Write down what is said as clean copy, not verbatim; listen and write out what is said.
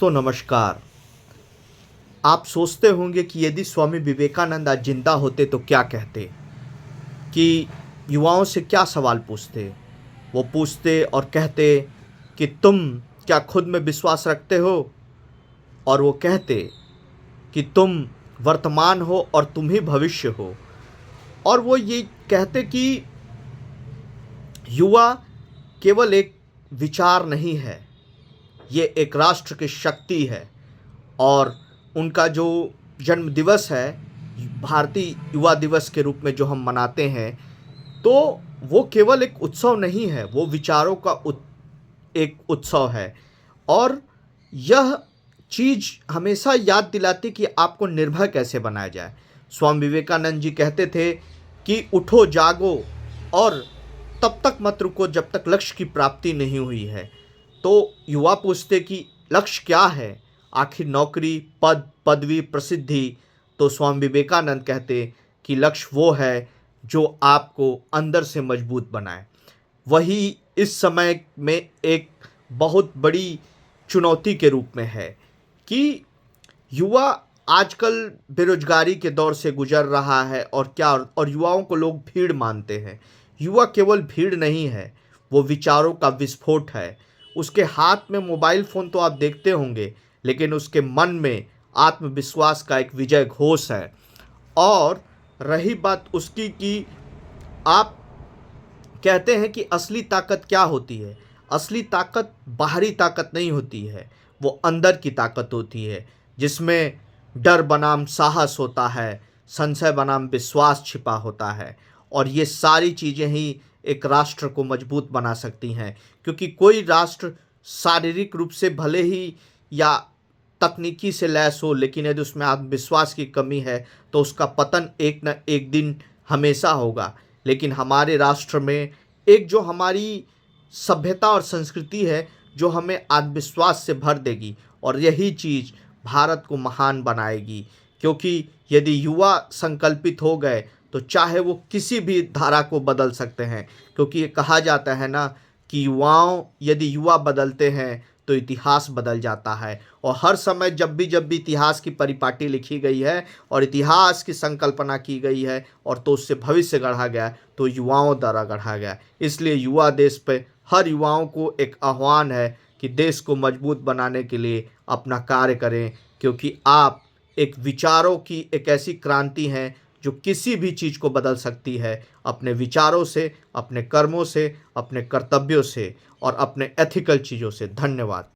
दोस्तों नमस्कार। आप सोचते होंगे कि यदि स्वामी विवेकानंद आज जिंदा होते तो क्या कहते, कि युवाओं से क्या सवाल पूछते। वो पूछते और कहते कि तुम क्या खुद में विश्वास रखते हो, और वो कहते कि तुम वर्तमान हो और तुम ही भविष्य हो। और वो ये कहते कि युवा केवल एक विचार नहीं है, ये एक राष्ट्र की शक्ति है। और उनका जो जन्म दिवस है, भारतीय युवा दिवस के रूप में जो हम मनाते हैं, तो वो केवल एक उत्सव नहीं है, वो विचारों का एक उत्सव है। और यह चीज़ हमेशा याद दिलाती कि आपको निर्भय कैसे बनाया जाए। स्वामी विवेकानंद जी कहते थे कि उठो जागो और तब तक मत रुको जब तक लक्ष्य की प्राप्ति नहीं हुई है। तो युवा पूछते कि लक्ष्य क्या है, आखिर नौकरी, पद, पदवी, प्रसिद्धि। तो स्वामी विवेकानंद कहते कि लक्ष्य वो है जो आपको अंदर से मजबूत बनाए। वही इस समय में एक बहुत बड़ी चुनौती के रूप में है कि युवा आजकल बेरोजगारी के दौर से गुजर रहा है। और युवाओं को लोग भीड़ मानते हैं। युवा केवल भीड़ नहीं है, वो विचारों का विस्फोट है। उसके हाथ में मोबाइल फ़ोन तो आप देखते होंगे, लेकिन उसके मन में आत्मविश्वास का एक विजय घोष है। और रही बात उसकी कि आप कहते हैं कि असली ताकत क्या होती है। असली ताकत बाहरी ताकत नहीं होती है, वो अंदर की ताकत होती है, जिसमें डर बनाम साहस होता है, संशय बनाम विश्वास छिपा होता है। और ये सारी चीज़ें ही एक राष्ट्र को मजबूत बना सकती हैं। क्योंकि कोई राष्ट्र शारीरिक रूप से भले ही या तकनीकी से लैस हो, लेकिन यदि उसमें आत्मविश्वास की कमी है तो उसका पतन एक न एक दिन हमेशा होगा। लेकिन हमारे राष्ट्र में एक जो हमारी सभ्यता और संस्कृति है, जो हमें आत्मविश्वास से भर देगी, और यही चीज़ भारत को महान बनाएगी। क्योंकि यदि युवा संकल्पित हो गए तो चाहे वो किसी भी धारा को बदल सकते हैं। क्योंकि ये कहा जाता है ना कि यदि युवा बदलते हैं तो इतिहास बदल जाता है। और हर समय जब भी इतिहास की परिपाटी लिखी गई है और इतिहास की संकल्पना की गई है, और तो उससे भविष्य गढ़ा गया, तो युवाओं द्वारा गढ़ा गया। इसलिए युवा देश पे हर युवाओं को एक आह्वान है कि देश को मजबूत बनाने के लिए अपना कार्य करें। क्योंकि आप एक विचारों की एक ऐसी क्रांति हैं जो किसी भी चीज़ को बदल सकती है, अपने विचारों से, अपने कर्मों से, अपने कर्तव्यों से और अपने एथिकल चीज़ों से। धन्यवाद।